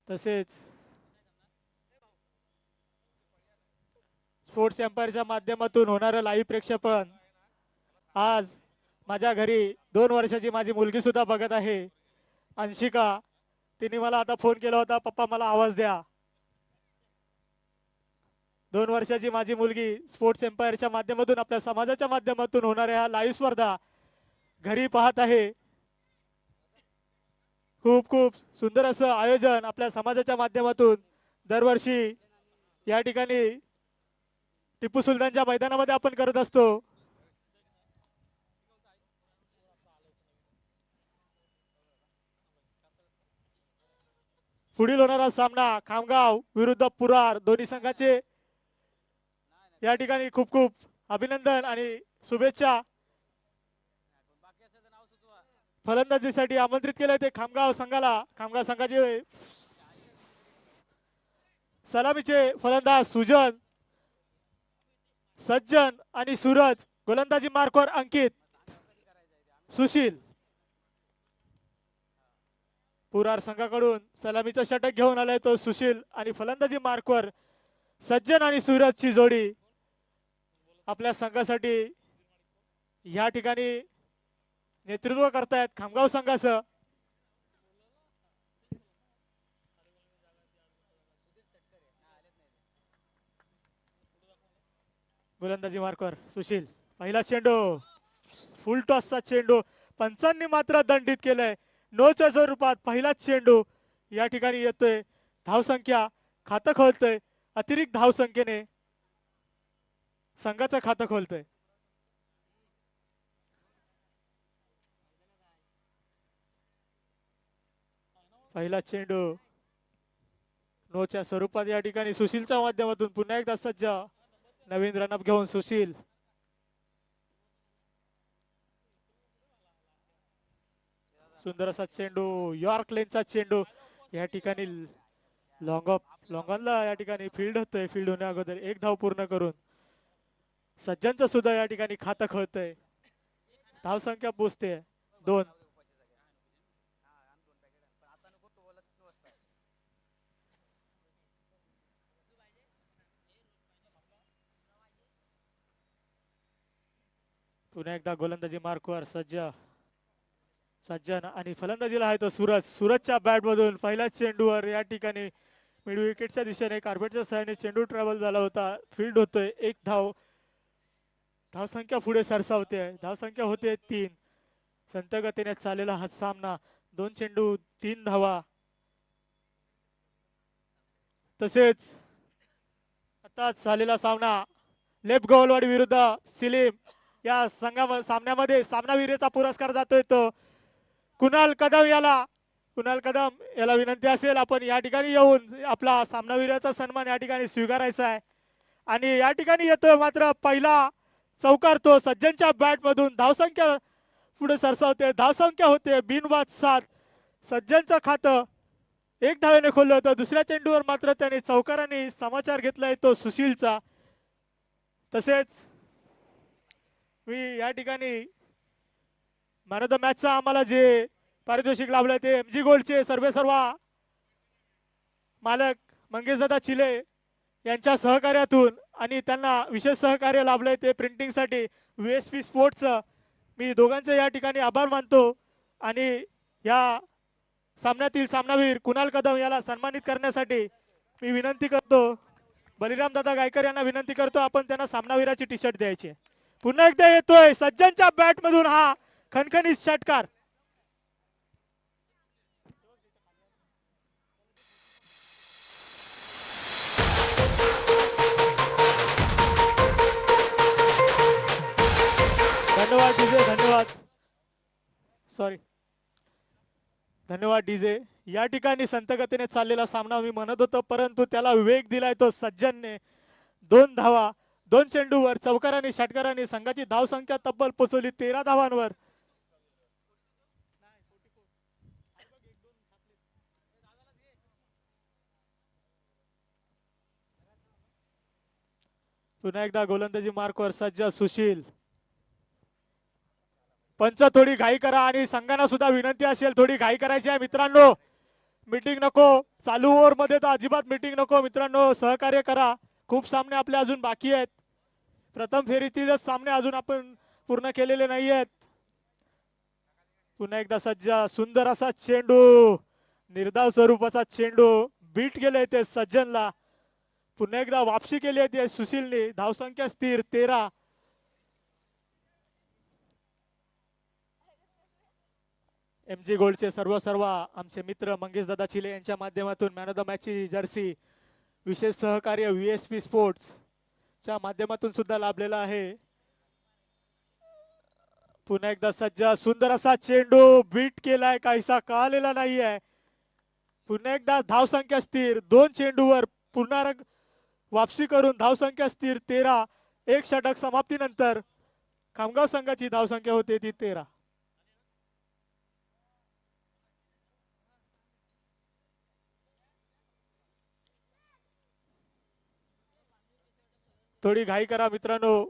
तसेच स्पोर्ट्स एम्पायरच्या माध्यमातून होणारं लाईव्ह प्रक्षेपण आज माझ्या घरी 2 वर्षाची माझी मुलगी सुद्धा बघत आहे, अंशिका. तिने मला आता फोन केला होता, पप्पा मला आवाज द्या. 2 वर्षाची माझी मुलगी स्पोर्ट्स एम्पायरच्या माध्यमातून आपल्या समाजाच्या माध्यमातून होणाऱ्या ह्या लाईव्ह स्पर्धा घरी पाहत आहे. खूप खूप सुंदर असं आयोजन आपल्या समाजाच्या माध्यमातून दरवर्षी या ठिकाणी टिपू सुलतानच्या मैदानामध्ये आपण करत असतो. पुढील होणारा सामना खामगाव विरुद्ध पुरार, दोन्ही संघाचे या ठिकाणी खूप खूप अभिनंदन आणि शुभेच्छा. फलंदाजीसाठी आमंत्रित केले ते खामगाव संघाला. खामगाव संघाचे सलामीचे फलंदाज सुजन, सज्जन आणि सूरज. गोलंदाजी मार्कवर अंकित, सुशील. पुरार संघाकडून सलामीचा षटक घेऊन आलाय तो सुशील आणि फलंदाजी मार्कवर सज्जन आणि सूरजची जोडी आपल्या संघासाठी या ठिकाणी नेतृत्व करतायत खामगाव संघाचं. गोलंदाजी मार्कवर सुशील. पहिला चेंडू, फुल टॉसचा चेंडू. पंचांनी मात्र दंडित केलंय. नोच्या स्वरूपात पहिलाच चेंडू या ठिकाणी येतोय. धावसंख्या खातं खोलतोय. अतिरिक्त धावसंख्येने संघाचं खातं खोलतोय. पहिला चेंडू नोच्या स्वरूपात या ठिकाणी सुशीलच्या माध्यमातून पुन्हा एकदा सज्ज. नवीन रनअप घेऊन सुशील. सुंदर असा चेंडू, यॉर्क लेनचा चेंडू या ठिकाणी लॉंगॉनला या ठिकाणी फील्ड होतोय. फील्ड होण्या अगोदर एक धाव पूर्ण करून सज्जनचं सुद्धा या ठिकाणी खातं खोलतंय. धावसंख्या पोचते 2. पुन्हा एकदा गोलंदाजी मार्कवर सज्जन आणि फलंदाजीला आहे तो सूरज. सूरजच्या बॅट मधून पहिल्या चेंडूवर या ठिकाणी मिड विकेटच्या दिशेने कार्पेटच्या सहाय्याने चेंडू ट्रॅव्हल झाला होता. फील्ड होतोय. एक धाव. धावसंख्या पुढे सरसावते. धावसंख्या होते 3. संत गतीने चाललेला हा सामना. 2 चेंडू 3 धावा. तसेच आता झालेला सामना लेफ्ट गोलवाडी विरुद्ध सिलीम या सामन्यामध्ये सामनावीराचा पुरस्कार जातोय तो कुणाल कदम याला. कुणाल कदम याला विनंती असेल आपण या ठिकाणी येऊन आपला सामनावीराचा सन्मान या ठिकाणी स्वीकारायचा आहे. आणि या ठिकाणी येतोय मात्र पहिला चौकार तो सज्जनच्या बॅट मधून. धावसंख्या पुढे सरसावते. धावसंख्या होते बिनबाद 7. सज्जनचं खातं 1 धावेने खोललं होतं. दुसऱ्या चेंडूवर मात्र त्याने चौकाराने समाचार घेतलाय तो सुशीलचा. तसेच मी या ठिकाणी मॅन ऑफ द मॅचचा आम्हाला जे पारितोषिक लाभलंय ते MG गोल्डचे सर्वेसर्वा मालक मंगेशदादा चिले यांच्या सहकार्यातून आणि त्यांना विशेष सहकार्य लाभलंय ते प्रिंटिंगसाठी VSP स्पोर्ट्सचं मी दोघांचे या ठिकाणी आभार मानतो. आणि या सामन्यातील सामनावीर कुणाल कदम याला सन्मानित करण्यासाठी मी विनंती करतो. बलिराम दादा गायकर यांना विनंती करतो आपण त्यांना सामनावीराची टी शर्ट द्यायची. पुन्हा एकदा येतोय सज्जनच्या बॅट मधून हा खणखणीत षटकार. धन्यवाद डीजे. धन्यवाद डीजे. या ठिकाणी संतगतीने चाललेला सामना मी म्हणत होतो परंतु त्याला वेग दिलाय तो सज्जनने. 2 धावा 2 चेंडूवर चौकारांनी षटकारांनी संघाची धावसंख्या तब्बल पोहोचवली 13 धावांवर. पुन्हा एकदा गोलंदाजी मार्कवर सज्ज सुशील. पंच थोडी घाई करा आणि संघांना सुद्धा विनंती असेल थोडी घाई करायची आहे मित्रांनो. मीटिंग नको, चालू ओव्हर मध्ये तर अजिबात मीटिंग नको मित्रांनो, सहकार्य करा. खूप सामने आपले अजून बाकी आहेत. प्रथम फेरीतीलच सामने अजून आपण पूर्ण केलेले नाही आहेत. पुन्हा एकदा सज्ज, सुंदर असा चेंडू, निर्धाव स्वरूपाचा चेंडू, बीट केले ते सज्जनला. पुन्हा एकदा वापसी केली आहे ते सुशीलने. धावसंख्या स्थिर 13. MG गोल्डचे सर्व आमचे मित्र मंगेश दादा चिले यांच्या माध्यमातून मॅन ऑफ द मॅच ची जर्सी विशेष सहकार्य VSP स्पोर्ट्स च्या माध्यमातून सुद्धा लाभलेला आहे. पुन्हा एकदा सज्ज, सुंदर असा चेंडू, बीट केलाय, काहीसा कळालेला नाहीये. पुन्हा एकदा धावसंख्या स्थिर, 2 चेंडूवर पुन्हा वापसी करून धावसंख्या स्थिर 13. एक षटक समाप्तीनंतर खामगाव संघाची धावसंख्या होते ती 13. थोडी घाई करा मित्रांनो.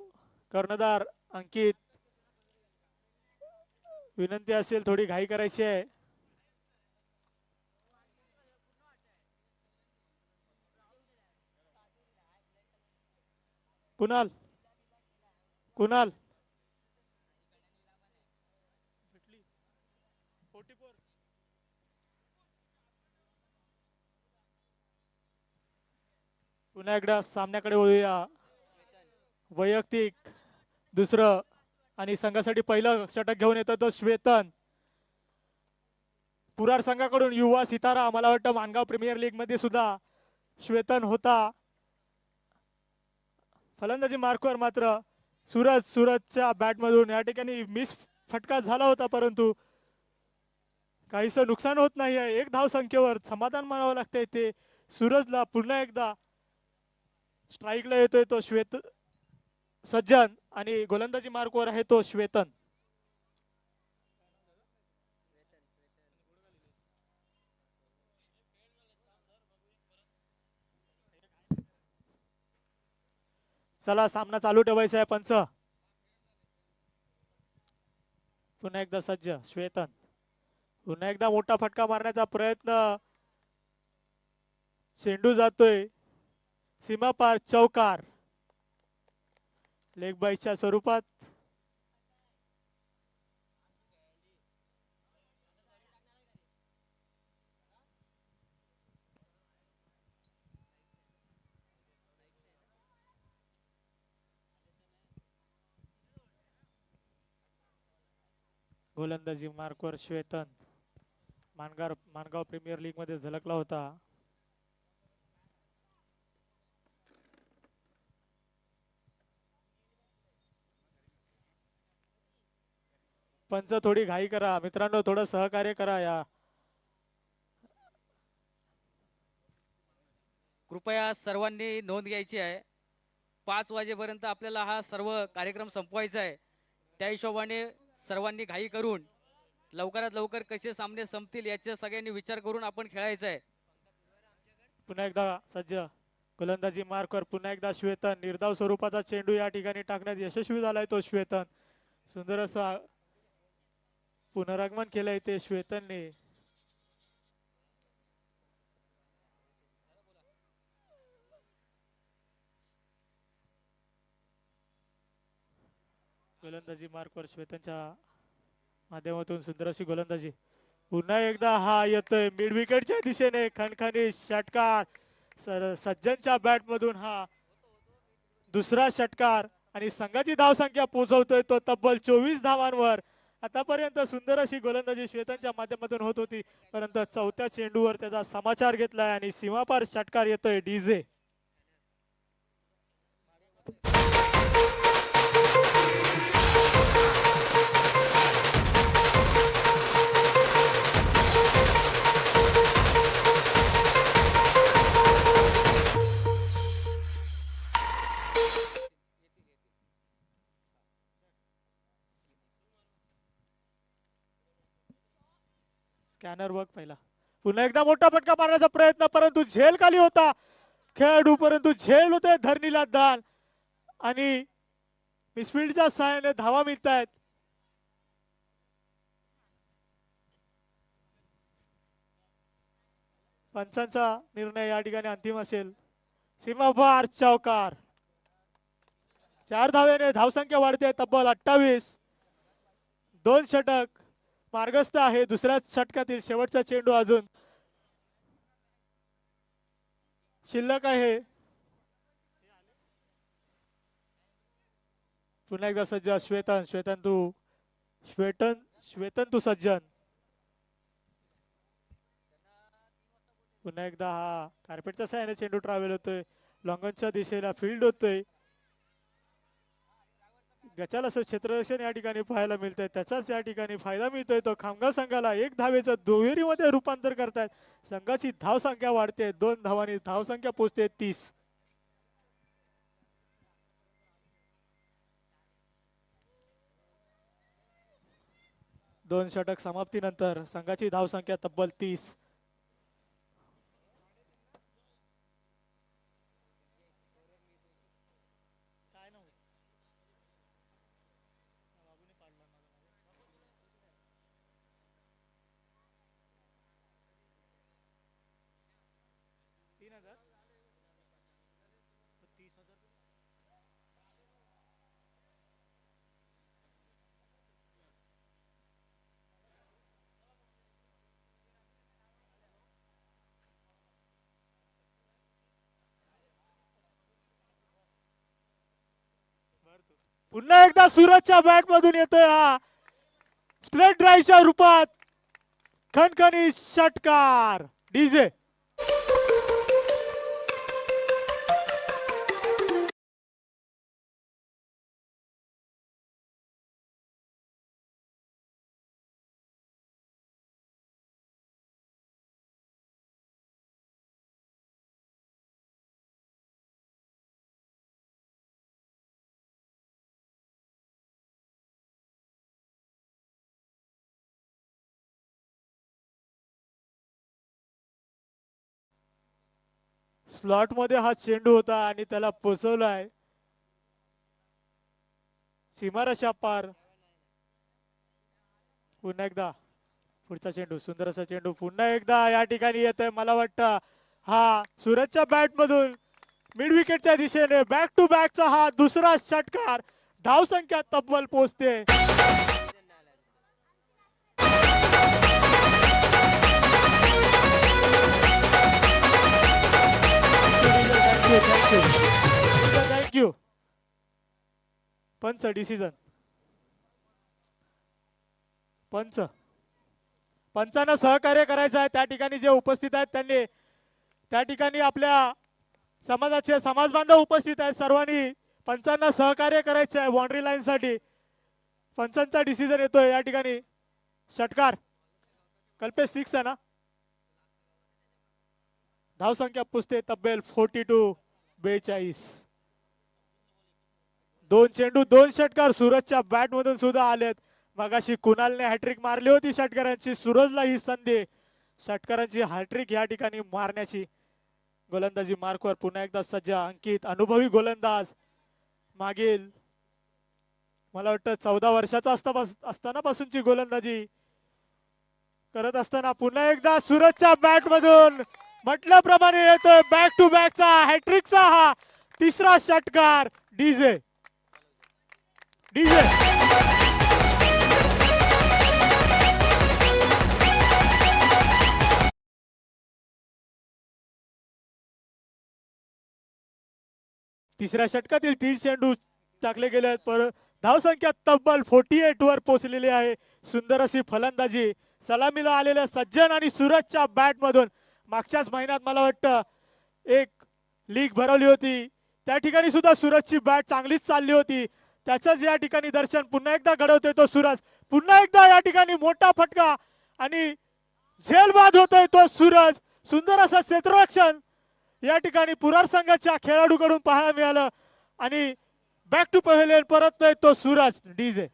कर्णधार अंकित, विनंती असेल थोडी घाई करायची आहे. कुणाल, कुणाल पुन्हा एकदा सामन्याकडे वळूया. वैयक्तिक दुसरं आणि संघासाठी पहिलं षटक घेऊन येतो तो श्वेतन. पुरार संघाकडून युवा सितारा, मला वाटतं मानगाव प्रीमियर लीग मध्ये सुद्धा श्वेतन होता. फलंदाजी मार्कवर मात्र सूरजच्या बॅट मधून या ठिकाणी मिस फटका झाला होता, परंतु काहीच नुकसान होत नाही आहे. 1 धाव संख्येवर समाधान मानावं लागतंय ते सूरजला. पुन्हा एकदा स्ट्राईकला येतोय तो सज्जन आणि गोलंदाजी मार्कवर आहे तो श्वेतन. चला सामना चालू ठेवायचा आहे पंच. पुन्हा एकदा सज्ज श्वेतन, पुन्हा एकदा मोठा फटका मारण्याचा प्रयत्न, चेंडू जातोय सीमा पार, चौकार, लेग बाईच्या स्वरूपात. गोलंदाजी मार्कवर श्वेतन मानगाव प्रीमियर लीग मध्ये झलकला होता. पंच थोडी घाई करा मित्रांनो, थोडं सहकार्य करा. या कृपया सर्वांनी नोंद घ्यायची आहे. 5 वाजेपर्यंत आपल्याला हा सर्व कार्यक्रम संपवायचा आहे. त्या हिशोबाने सर्वांनी घाई करून लवकरात लवकर कसे सामने संपतील याचा सगळ्यांनी विचार करून आपण खेळायचं आहे. पुन्हा एकदा सज्ज, गोलंदाजी मार्कवर पुन्हा एकदा श्वेतन. निर्धाव स्वरूपाचा चेंडू या ठिकाणी टाकण्यात यशस्वी झालाय तो श्वेतन. सुंदर असं पुनरागमन केलंय ते श्वेतनने. गोलंदाजी मार्कवर श्वेतनच्या माध्यमातून सुंदर अशी गोलंदाजी. पुन्हा एकदा हा येतोय मिड विकेटच्या दिशेने, खणखणी षटकार. सज्जनच्या बॅट मधून हा दुसरा षटकार आणि संघाची धावसंख्या पोहोचवतोय तो तब्बल 24 धावांवर. आतापर्यंत सुंदर अशी गोलंदाजी श्वेतनच्या माध्यमातून होत होती, परंतु चौथ्या चेंडूवर त्याचा समाचार घेतलाय आणि सीमापार षटकार येतोय. डीजे स्कॅनर बघ पहिला. पुन्हा एकदा मोठा फटका मारण्याचा प्रयत्न, परंतु झेल खाली होता खेळाडू, परंतु झेल होते धरणीला दान आणि मिसफिल्डच्या सहाय्याने धावा मिळत आहेत. पंचांचा निर्णय या ठिकाणी अंतिम असेल. सीमापार चौकार. 4 धावेने धावसंख्या वाढते तब्बल 28. 2 षटक मार्गस्थ आहे. दुसऱ्या षटकातील शेवटचा चेंडू अजून शिल्लक आहे. पुन्हा एकदा सज्ज श्वेतन तू सज्जन. पुन्हा एकदा हा कार्पेटच्या सहाय्याने चेंडू ट्रॅव्हल होतोय. लॉंगनच्या दिशेला फील्ड होतोय. गचाल असं क्षेत्ररक्षण या ठिकाणी पाहायला मिळतंय. त्याचाच या ठिकाणी फायदा मिळतोय. तो खामगाव संघाला 1 धावेचं दुहेरीमध्ये रूपांतर करतायत. संघाची धावसंख्या वाढते. 2 धावांनी धावसंख्या पोहोचते 30. दोन षटक समाप्तीनंतर संघाची धावसंख्या तब्बल 30. पुन्हा एकदा सूरजच्या बॅट मधून येतोय हा स्ट्रेट ड्राईव्हच्या रूपात खणखणी षटकार. डीजे स्लॉट मध्ये हा चेंडू होता आणि त्याला पोचवलाय सीमारेषा पार. पुन्हा एकदा पुढचा चेंडू सुंदर असा चेंडू पुन्हा एकदा या ठिकाणी येतोय. मला वाटतं हा सूरजच्या बॅट मधून मिड विकेटच्या दिशेने बॅक टू बॅकचा हा दुसरा षटकार. धावसंख्या तब्बल पोहोचते. थँक्यू. पंच डिसिजन. पंचांना सहकार्य करायचं आहे. त्या ठिकाणी जे उपस्थित आहेत त्यांनी त्या ठिकाणी आपल्या समाजाचे समाज बांधव उपस्थित आहेत. सर्वांनी पंचांना सहकार्य करायचं आहे बाउंड्री लाईन साठी. पंचांचा डिसिजन येतोय या ठिकाणी. षटकार कल्पेश 6 आहे ना. धावसंख्या पुसते तब्बल 42. 2 चेंडू 2 षटकार सूरजच्या बॅट मधून सुद्धा आलेत. मगाशी कुणालने हॅट्रिक मारली होती षटकारांची. सूरजला ही संधी षटकारांची हॅट्रिक या ठिकाणी मारण्याची. गोलंदाजी मार्कवर पुन्हा एकदा सज्ज अंकित अनुभवी गोलंदाज. मागील मला वाटतं 14 वर्षाचा असताना पासूनची गोलंदाजी करत असताना पुन्हा एकदा सूरजच्या बॅट मधून म्हटल्याप्रमाणे येतोय बॅक टू बॅकचा हॅट्रिकचा हा तिसरा षटकार. डीजे तिसऱ्या षटकातील 3 चेंडू टाकले गेले आहेत. पर धावसंख्या तब्बल 48 वर पोहोचलेली आहे. सुंदर अशी फलंदाजी सलामीला आलेल्या सज्जन आणि सूरजच्या बॅट मधून. मागच्याच महिन्यात मला वाटतं एक लीग भरवली होती. त्या ठिकाणी सुद्धा सूरजची बॅट चांगलीच चालली होती. त्याचंच या ठिकाणी दर्शन पुन्हा एकदा घडवतोय तो सूरज. पुन्हा एकदा या ठिकाणी मोठा फटका आणि झेलबाद होतोय तो सूरज. सुंदर असं क्षेत्ररक्षण या ठिकाणी पुरार संघाच्या खेळाडूकडून पाहायला मिळालं आणि बॅक टू पवेलियन परततोय तो सूरज. डीजे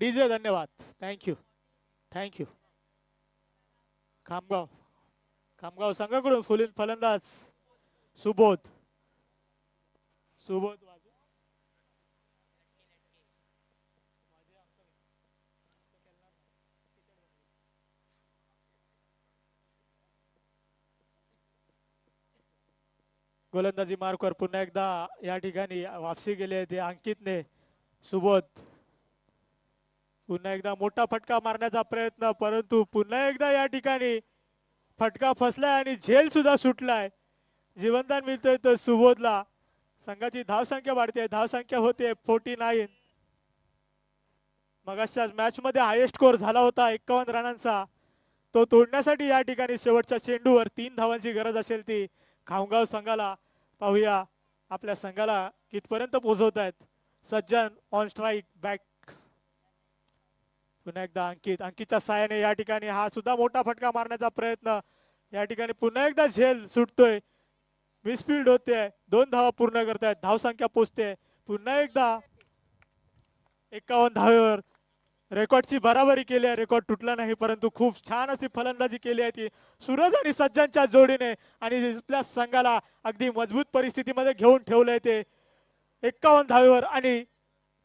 डीजे धन्यवाद. थँक्यू. खामगाव खामगाव संघाकडून फलंदाज सुबोध. सुबोध गोलंदाजी मार्कवर पुन्हा एकदा या ठिकाणी वापसी गेली आहे ते अंकितने. सुबोध पुन्हा एकदा मोठा फटका मारण्याचा प्रयत्न, परंतु पुन्हा एकदा या ठिकाणी फटका फसलाय आणि झेल सुद्धा सुटलाय. जीवनदान मिळतोय तो सुबोधला. संघाची धावसंख्या वाढते, धावसंख्या होते 49. मगाच्या मॅच मध्ये हायेस्ट स्कोर झाला होता 51 रनांचा. तो तोडण्यासाठी या ठिकाणी शेवटच्या चेंडूवर 3 धावांची गरज असेल ती खामगाव संघाला. पाहूया आपल्या संघाला कितपर्यंत पोहोचवत आहेत. सज्जन ऑन स्ट्राईक बॅक. पुन्हा एकदा अंकितच्या साहाय्याने या ठिकाणी हा सुद्धा मोठा फटका मारण्याचा प्रयत्न. या ठिकाणी पुन्हा एकदा झेल सुटतोय, मिसफिल्ड होते, 2 धावा पूर्ण करतायत, धावसंख्या पोचते पुन्हा एकदा 51 धावेवर. रेकॉर्डची बराबरी केली आहे, रेकॉर्ड तुटला नाही, परंतु खूप छान अशी फलंदाजी केली आहे ती सूरज आणि सज्जनच्या जोडीने आणि आपल्या संघाला अगदी मजबूत परिस्थितीमध्ये घेऊन ठेवलंय ते 51 धावेवर. आणि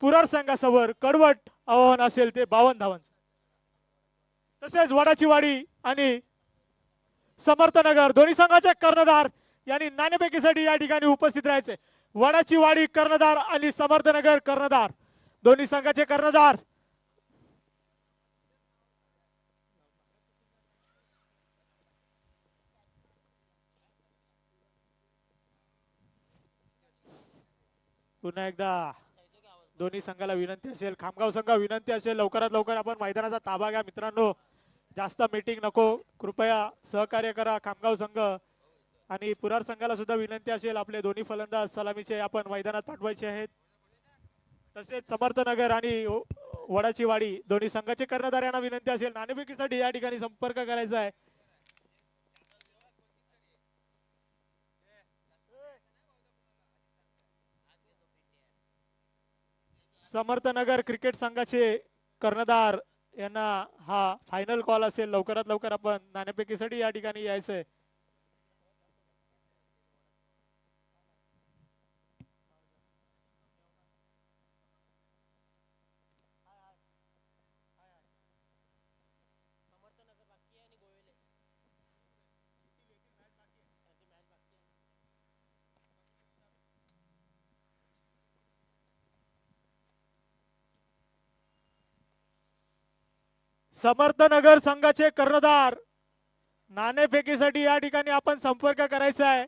पुरार संघासमोर कडवट आव्हान असेल ते 52 धावांचं. तसेच वडाची वाडी आणि समर्थनगर दोन्ही संघाचे कर्णधार यांनी नाणेफेकीसाठी या ठिकाणी उपस्थित राहायचे. वडाची वाडी कर्णधार आणि समर्थनगर कर्णधार दोन्ही संघाचे कर्णधार. पुन्हा एकदा दोन्ही संघाला विनंती असेल, खामगाव संघ विनंती असेल, लवकरात लवकर आपण मैदानाचा ताबा घ्या मित्रांनो. जास्त मीटिंग नको, कृपया सहकार्य करा. खामगाव संघ आणि पुरार संघाला सुद्धा विनंती असेल, आपले दोन्ही फलंदाज सलामीचे आपण मैदानात पाठवायचे आहेत. तसेच समर्थनगर आणि वडाची वाडी दोन्ही संघाचे कर्णधार यांना विनंती असेल, नाणेफेकीसाठी या ठिकाणी संपर्क करायचा आहे. समर्थनगर क्रिकेट संघाचे कर्णधार यांना हा फायनल कॉल असेल, लवकरात लवकर आपण नाणेफेकीसाठी या ठिकाणी यायचंय. समर्थनगर संघाचे कर्णधार नाणेफेकीसाठी या ठिकाणी आपण संपर्क करायचा आहे.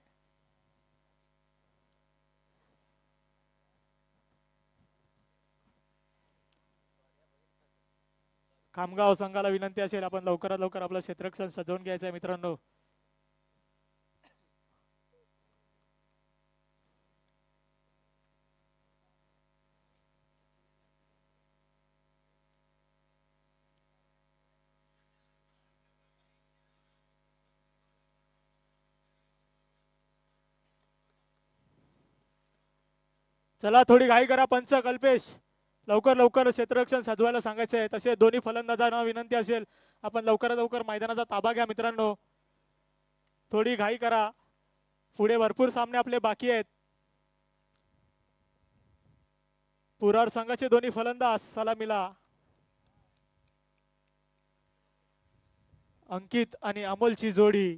खामगाव संघाला विनंती असेल, आपण लवकरात लवकर आपलं क्षेत्ररक्षण सजवून घ्यायचं आहे मित्रांनो. चला थोडी घाई करा पंच कल्पेश, लवकर लवकर क्षेत्ररक्षण सजवायला सांगायचं आहे. तसे दोन्ही फलंदाजांना विनंती असेल, आपण लवकरात लवकर मैदानाचा ताबा घ्या मित्रांनो. थोडी घाई करा, पुढे भरपूर सामने आपले बाकी आहेत. पुरार संघाचे दोन्ही फलंदाज सलामीला. अंकित आणि अमोलची जोडी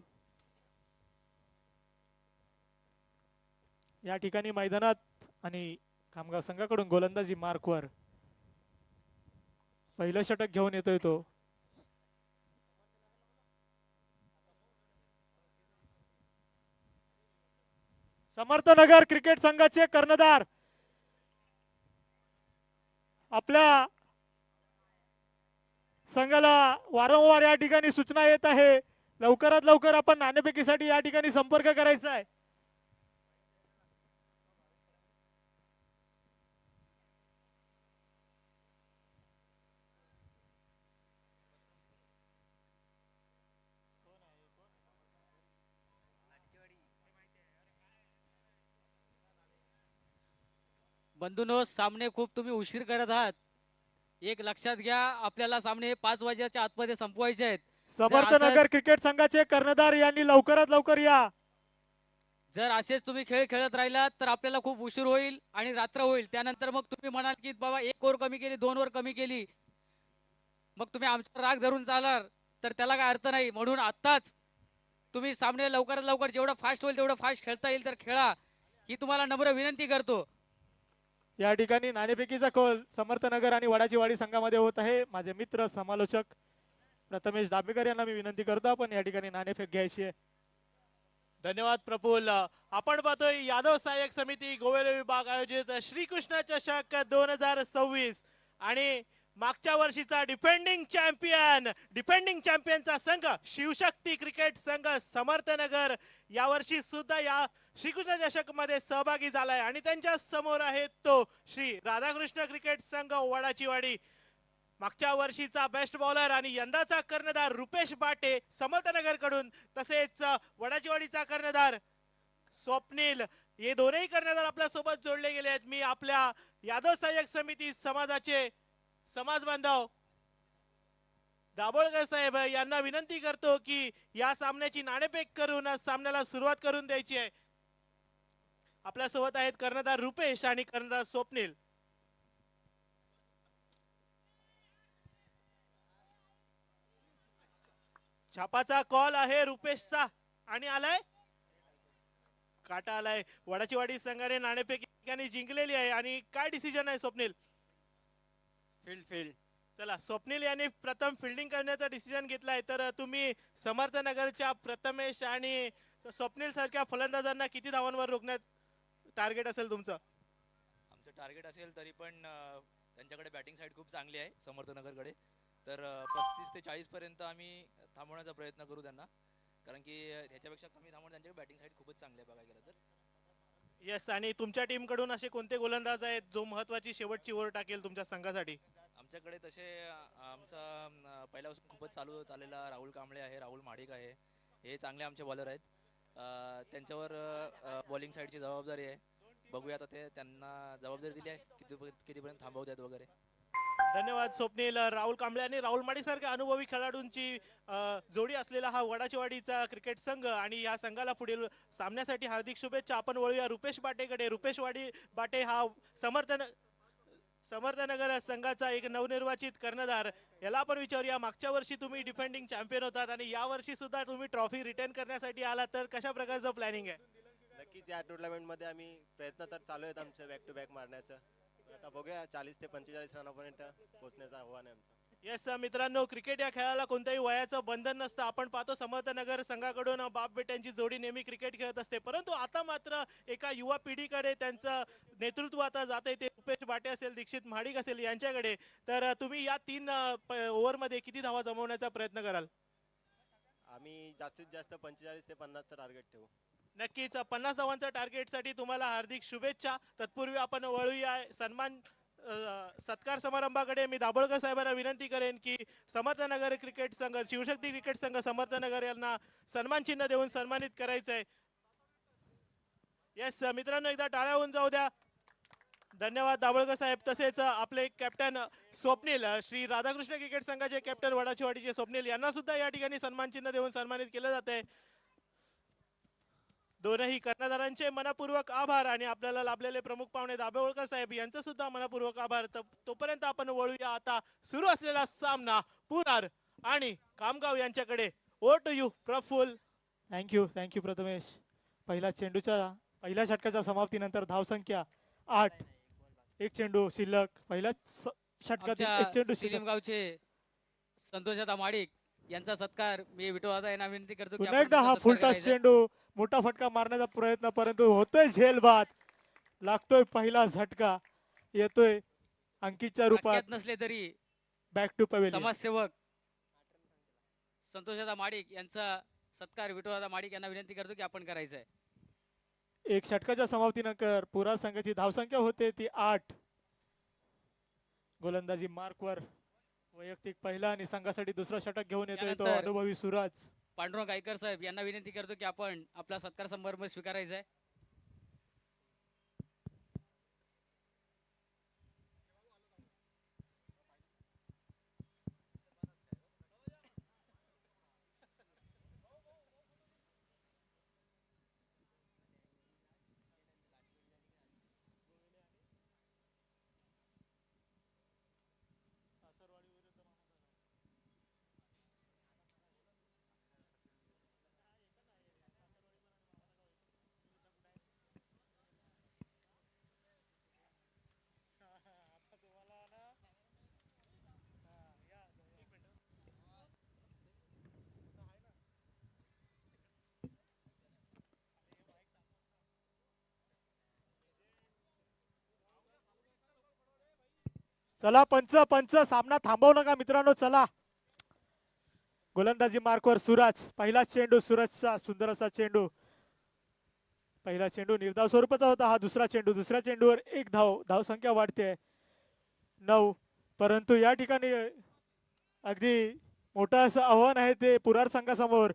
या ठिकाणी मैदानात आणि खामगाव संघाकडून गोलंदाजी मार्कवर. पहिलं षटक घेऊन येतोय तो. समर्थनगर क्रिकेट संघाचे कर्णधार आपल्या संघाला वारंवार या ठिकाणी सूचना येत आहे, लवकरात लवकर आपण नाणेफेकीसाठी या ठिकाणी संपर्क करायचा आहे. बंधूंनो, सामने खूप तुम्ही उशीर करत आहात. एक लक्षात घ्या, आपल्याला सामने 5 वाजेच्या आतमध्ये संपवायचे आहेत. समर्थनगर क्रिकेट संघाचे कर्णधार यांनी लवकरात लवकर या. जर असेच तुम्ही खेळ खेळत राहिलात तर आपल्याला खूप उशीर होईल आणि रात्र होईल. त्यानंतर मग तुम्ही म्हणाल की बाबा 1 ओव्हर कमी केली, 2 ओव्हर कमी केली, मग तुम्ही आमचा राग धरून चालाल तर त्याला काय अर्थ नाही. म्हणून आत्ताच तुम्ही सामने लवकरात लवकर जेवढं फास्ट होईल तेवढं फास्ट खेळता येईल तर खेळा, ही तुम्हाला नम्र विनंती करतो. या ठिकाणी नाणेफेकीचा कौल समर्थनगर आणि वडाचीवाडी संघामध्ये होत आहे. माझे मित्र समालोचक प्रथमेश दाभेकर यांना मी विनंती करतो आपण या ठिकाणी नाणेफेक घ्यायची आहे. धन्यवाद प्रफुल्ल. आपण पाहतोय यादव सहाय्यक समिती गोवेले विभाग आयोजित श्रीकृष्ण चषक 2026 आणि मागच्या वर्षीचा डिफेंडिंग चॅम्पियनचा संघ शिवशक्ती क्रिकेट संघ समर्थनगर यावर्षी सुद्धा या श्रीकृष्ण चषक मध्ये सहभागी झालाय आणि त्यांच्या समोर आहे तो श्री राधाकृष्ण क्रिकेट संघ वडाचीवाडी. मागच्या वर्षीचा बेस्ट बॉलर आणि यंदाचा कर्णधार रुपेश बाटे समर्थनगर कडून, तसेच वडाचीवाडीचा कर्णधार स्वप्नील, हे दोनही कर्णधार आपल्या सोबत जोडले गेले आहेत. मी आपल्या यादव सहाय्यक समिती समाजाचे समाज बांधव दाभोळकर साहेब यांना विनंती करतो की या सामन्याची नाणेफेक करून सामन्याला सुरुवात करून द्यायची आहे. आपल्या सोबत आहेत कर्णधार रुपेश आणि कर्णधार स्वप्नील. छापाचा कॉल आहे रुपेशचा आणि आलाय काटा आलाय. वडाचीवाडी संघाने नाणेफेक जिंकलेली आहे आणि काय डिसिजन आहे स्वप्नील? फील्ड. चला, स्वप्नील यांनी प्रथम फिल्डिंग करण्याचा डिसिजन घेतलाय, तर तुम्ही समर्थनगरच्या प्रथमेश आणि स्वप्नील सारख्या फलंदाजांना किती धावांवर रोखण्यात टार्गेट असेल तुमचं? आमचं टार्गेट असेल तरी पण त्यांच्याकडे बॅटिंग साईड खूप चांगली आहे समर्थनगरकडे, तर 35 ते 40 पर्यंत आम्ही थांबवण्याचा प्रयत्न करू त्यांना, कारण की ह्याच्यापेक्षा कमी थांबवणं त्यांच्याकडे बॅटिंग साईड खूपच चांगली आहे बघायला गेलं तर. येस, आणि तुमच्या टीम कडून असे कोणते गोलंदाज आहेत जो महत्वाची शेवटची ओव्हर टाकेल तुमच्या संघासाठी? आमच्याकडे तसे आमचा पहिल्यापासून खूपच चालू होत आलेला राहुल कांबळे आहे, राहुल महाडिक आहे, हे चांगले आमचे बॉलर आहेत. त्यांच्यावर बॉलिंग साईडची जबाबदारी आहे. बघूया आता ते त्यांना जबाबदारी दिली आहे कितीपर्यंत थांबवतात वगैरे. धन्यवाद स्वप्नील. राहुल कांबळे आणि राहुल माडी सारख्या अनुभवी खेळाडूंची जोडी असलेला हा वडाचीवाडीचा क्रिकेट संघ आणि या संघाला पुढील सामन्यासाठी हार्दिक शुभेच्छा. आपण वळूया रुपेश बाटेकडे. रुपेश बाटे हा समर्थनगर संघाचा एक नवनिर्वाचित कर्णधार. याला आपण विचारूया, मागच्या वर्षी तुम्ही डिफेंडिंग चॅम्पियन होतात आणि या वर्षी सुद्धा तुम्ही ट्रॉफी रिटेन करण्यासाठी आला, तर कशा प्रकारचं प्लॅनिंग आहे? नक्कीच या टुर्नामेंट मध्ये आम्ही प्रयत्न तर चालू आहेत आमचे बॅक टू बॅक मारण्याचं. आता बघूया 40 ते 45 रनापर्यंत पोहोचण्याचं आव्हान आहे आमचं. येस मित्रांनो, क्रिकेट या खेळाला कोणत्याही वयाचं बंधन नसतं. आपण पाहतो समर्थनगर संघाकडून बाप बेट्यांची जोडी नेहमी क्रिकेट खेळत असते, परंतु आता मात्र एका युवा पिढीकडे त्यांचं नेतृत्व आता जाते. ते रुपेश बाटे असेल, दीक्षित महाडिक असेल यांच्याकडे. तर तुम्ही या 3 ओव्हरमध्ये किती धावा जमवण्याचा प्रयत्न कराल? आम्ही जास्तीत जास्त 45 ते 50चं टार्गेट ठेवू. नक्कीच 50 धावांच्या टार्गेटसाठी तुम्हाला हार्दिक शुभेच्छा. तत्पूर्वी आपण वळूया सत्कार समारंभाकडे. मी दाभोळकर साहेबांना विनंती करेन की समर्थनगर क्रिकेट संघ, शिवशक्ती क्रिकेट संघ समर्थनगर यांना सन्मान चिन्ह देऊन सन्मानित करायचंय. येस मित्रांनो, एकदा टाळ्या होऊन जाऊ द्या. धन्यवाद दाभोळकर साहेब. तसेच आपले कॅप्टन स्वप्नील, श्री राधाकृष्ण क्रिकेट संघाचे कॅप्टन वडाचीवाडीचे स्वप्नील यांना सुद्धा या ठिकाणी सन्मान चिन्ह देऊन सन्मानित केलं जाते. दोनही कर्णधारांचे मनपूर्वक आभार आणि आपल्याला लाभलेले प्रमुख पाहुणे दाभोळकर साहेब यांचं सुद्धा मनपूर्वक आभार. तोपर्यंत आपण वळूया आता सुरू असलेला सामना पुरार आणि कामगाव यांच्याकडे. Over to you Prafulla. Thank you Prathamesh. पहिल्या षटकाच्या समाप्तीनंतर धावसंख्या 8. एक चेंडू शिल्लक. पहिल्या षटकातील एक चेंडू शिल्लक. गावचे संतोषदा माडिक यांचा सत्कार मी विठोबादा यांना विनंती करतो की पुन्हा आपण एकदा हा त्यांचा सत्कार फुलटॉस करायचा. चेंडू, मोठा फटका मारण्याचा प्रयत्न, परंतु होतोय झेलबाद. लागतोय पहिला झटका, येतोय अंकितच्या रूपात. अज्ञात नसले तरी बॅक टू पवेलियन. समाजसेवक संतोषदा माडिक यांचा सत्कार विठोबादा माडिक यांना विनंती करतो की आपण करायचा आहे. एक षटकाच्या समाप्तीनंतर पुरा संघाची धावसंख्या होते ती 8. गोलंदाजी मार्कवर वैयक्तिक पहिला आणि संघासाठी दुसरा षटक घेऊन येतोय तो त्यानंतर अनुभवी सुराज. पांडुरंग गायकर साहेब यांना विनंती करतो की आपण आपला सत्कार समारंभ स्वीकारायचा आहे. चला पंच पंच सामना थांबवू नका मित्रांनो. चला गोलंदाजी मार्कवर सूरज. पहिला चेंडू सूरजचा सुंदर असा चेंडू. पहिला चेंडू निर्धाव स्वरूपाचा होता. हा दुसरा चेंडू. दुसऱ्या चेंडूवर एक धावसंख्या वाढते 9. परंतु या ठिकाणी अगदी मोठं असं आव्हान आहे ते पुरार संघासमोर.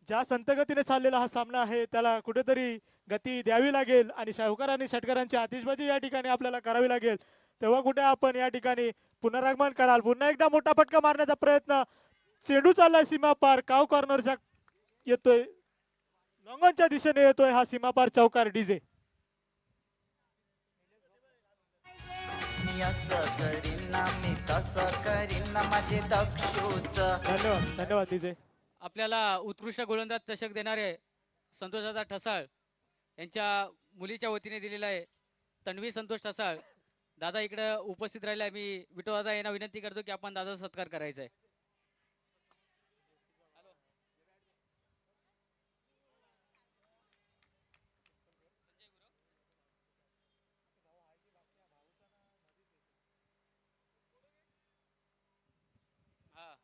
ज्या संतगतीने चाललेला हा सामना आहे त्याला कुठेतरी गती द्यावी लागेल आणि शाहूकार आणि षटकरांची आतिषबाजी या ठिकाणी आपल्याला करावी लागेल. तेव्हा कुठे आपण या ठिकाणी पुनरागमन कराल. पुन्हा एकदा मोठा फटका मारण्याचा प्रयत्न. चेंडू चाललाय सीमा पार. काव कॉर्नरच्या येतोय. लॉंगॉनच्या दिशेने येतोय हा सीमा पार चौकार. डीजे मी असं करीन ना मी तसं करीन ना माझे दक्षूच. धन्यवाद धन्यवाद डीजे. आपल्याला उत्कृष्ट गोलंदाज चषक देणारे संतोषदादा ठसाळ यांच्या मुलीच्या वतीने दिलेला आहे. तन्वी संतोष ठसाळ दादा इकडे उपस्थित राहिला. मी विठो दादा यांना विनंती करतो की आपण दादाचा सत्कार करायचा आहे. हा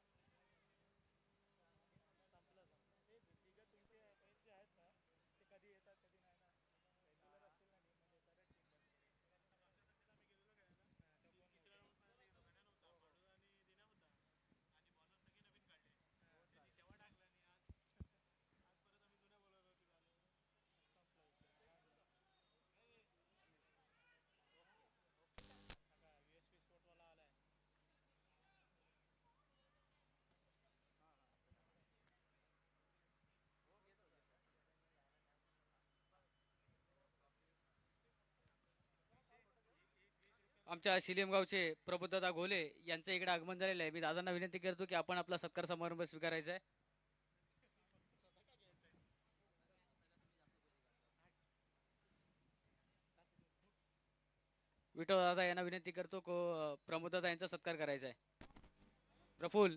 आमच्या शिलीमगावचे प्रबुद्धदा घोले यांचं इकडे आगमन झालेलं आहे. मी दादांना विनंती करतो की आपण आपला सत्कार समारंभ स्वीकारायचा आहे. विठो दादा यांना विनंती करतो को प्रमोद दादा यांचा सत्कार करायचा आहे. प्रफुल्ल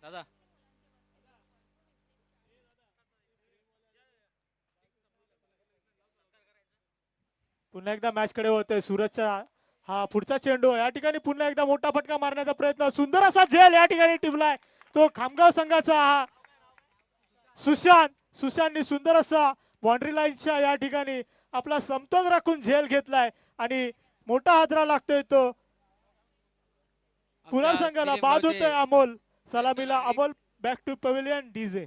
दादा पुन्हा एकदा मॅच कडे होतोय. सूरजचा हा पुढचा चेंडू. या ठिकाणी पुन्हा एकदा मोठा फटका मारण्याचा प्रयत्न. सुंदर असा झेल या ठिकाणी टिपलाय तो खामगाव संघाचा हा सुशांतनी सुंदर असा बाउंड्री लाईनच्या या ठिकाणी आपला समतोल राखून झेल घेतलाय आणि मोठा हादरा लागतोय तो पुन्हा आमच्या संघाला. बाद शिलीमगावचे होतोय अमोल. सलामीला Amol. Back to pavilion. DJ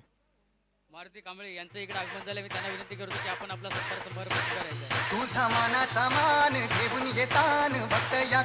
Maruti Kamble यांचं इकडे आगमन झालं. मी त्यांना विनंती करतो की आपण आपला सत्कार समारंभ स्वीकारायचा आहे. तुझा मानाचा मान घेऊन येतान भक्त या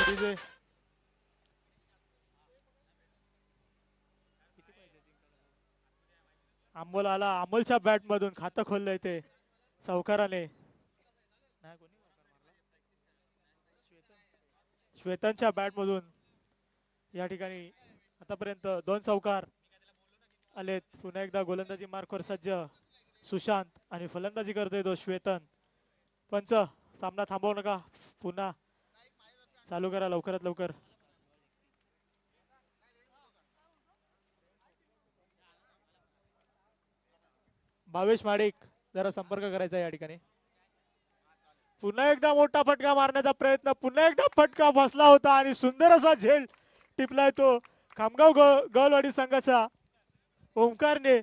डीजे अमोल आला. अमोलच्या बॅट मधून खातं खोललंय ते सावकाराने. श्वेतनच्या बॅट मधून या ठिकाणी आतापर्यंत 2 चौकार आलेत. पुन्हा एकदा गोलंदाजी मार्कवर सज्ज सुशांत आणि फलंदाजी करतोय तो श्वेतन. पंच सामना थांबवू नका. पुन्हा चालू करा लवकरात लवकर. भावेश माडिक जरा संपर्क करायचा या ठिकाणी. पुन्हा एकदा मोठा फटका मारण्याचा प्रयत्न. पुन्हा एकदा फटका बसला होता आणि सुंदर असा झेल टिपलाय तो खामगाव गवलवाडी संघाचा ओमकारने.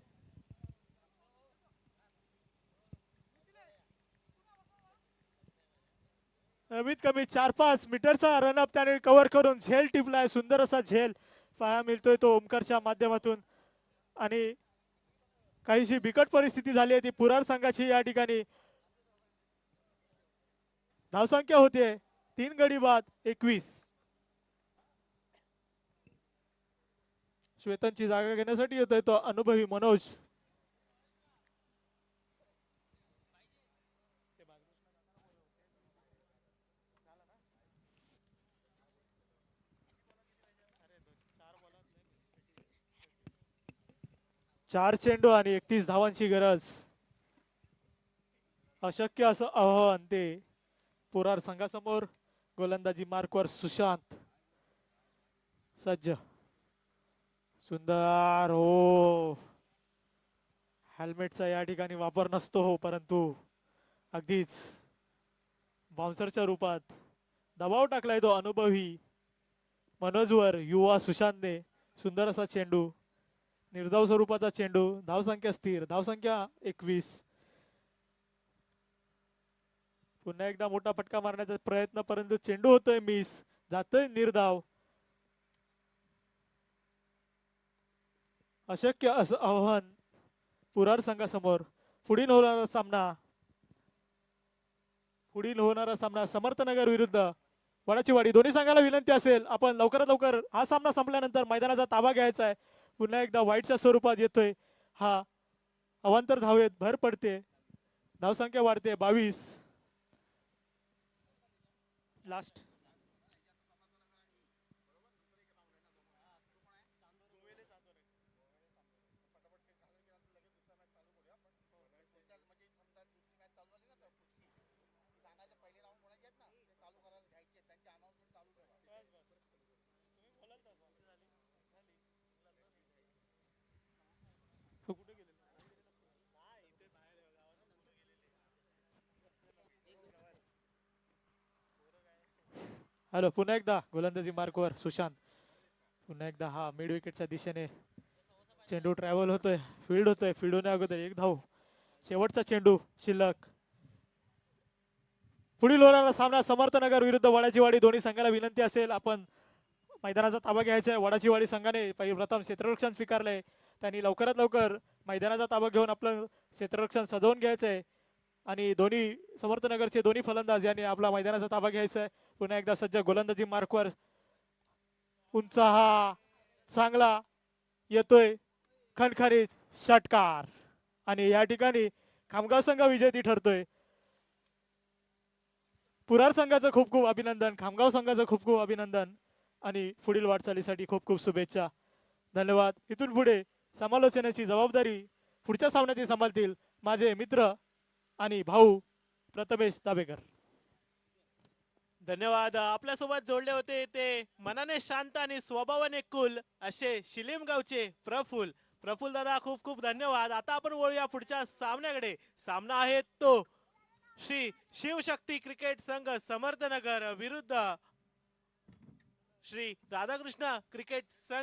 कमीत कमी 4-5 मीटरचा रनअप त्याने कव्हर करून झेल टिपलाय. सुंदर असा झेल पाहायला मिळतोय तो ओमकारच्या माध्यमातून. आणि काहीशी बिकट परिस्थिती झाली आहे ती पुरार संघाची या ठिकाणी. धावसंख्या होते 3 गडी बाद 21. श्वेतनची जागा घेण्यासाठी येतोय तो अनुभवी मनोज. चार चेंडू आणि 31 धावांची गरज. अशक्य असं आव्हान ते पुरार संघासमोर. गोलंदाजी मार्कवर सुशांत सज्ज. सुंदर हो. हेल्मेटचा या ठिकाणी वापर नसतो हो, परंतु अगदीच बाउन्सरच्या रूपात दबाव टाकलाय तो अनुभवी मनोजवर युवा सुशांतने. सुंदर असा चेंडू, निर्धाव स्वरूपाचा चेंडू. धावसंख्या स्थिर, धावसंख्या 21. पुन्हा एकदा मोठा फटका मारण्याचा प्रयत्न, परंतु चेंडू होतोय मिस, जातोय निर्धाव. अशक्य असं आव्हान पुरार संघासमोर. पुढील होणारा सामना समर्थनगर विरुद्ध वडाची वाडी. दोन्ही संघाला विनंती असेल आपण लवकरात लवकर हा सामना संपल्यानंतर मैदानाचा ताबा घ्यायचा आहे. पुन्हा एकदा वाईटच्या स्वरूपात येतोय हा. अवांतर धावेत भर पडते, धावसंख्या वाढते 22. Last hello. पुन्हा एकदा गोलंदाजी मार्कवर सुशांत. पुन्हा एकदा हा मिड विकेटच्या दिशेने चेंडू ट्रॅव्हल होतोय, फील्ड होतोय. फील्ड होण्या अगोदर एक धाव. शेवटचा चेंडू शिल्लक. पुढील होणारा सामना समर्थनगर विरुद्ध वडाची वाडी. दोन्ही संघाला विनंती असेल आपण मैदानाचा ताबा घ्यायचा आहे. वडाची वाडी संघाने प्रथम क्षेत्ररक्षण स्वीकारलंय, त्यांनी लवकरात लवकर मैदानाचा ताबा घेऊन आपलं क्षेत्ररक्षण सजवून घ्यायचं आहे. आणि दोन्ही समर्थनगरचे दोन्ही फलंदाज यांनी आपला मैदानाचा ताबा घ्यायचा आहे. पुन्हा एकदा सज्ज गोलंदाजी मार्कवर. उंच हा चांगला येतोय खणखणीत षटकार. आणि या ठिकाणी खामगाव संघ विजेती ठरतोय. पुरार संघाचं खूप खूप अभिनंदन, खामगाव संघाचं खूप खूप अभिनंदन आणि पुढील वाटचालीसाठी खूप खूप शुभेच्छा. धन्यवाद. इथून पुढे समालोचनाची जबाबदारी पुढच्या सामन्याची सांभाळतील माझे मित्र आणि भाऊ प्रथमेश दाभेकर. धन्यवाद. आपल्यासोबत जोडले होते ते मनाने शांत आणि स्वभावाने कुल असे शिलीम गावचे प्रफुल दादा, खूप खूप धन्यवाद. आता आपण वळूया पुढच्या सामन्याकडे. सामना आहे तो श्री शिवशक्ती क्रिकेट संघ समर्थनगर विरुद्ध श्री राधाकृष्ण क्रिकेट संघ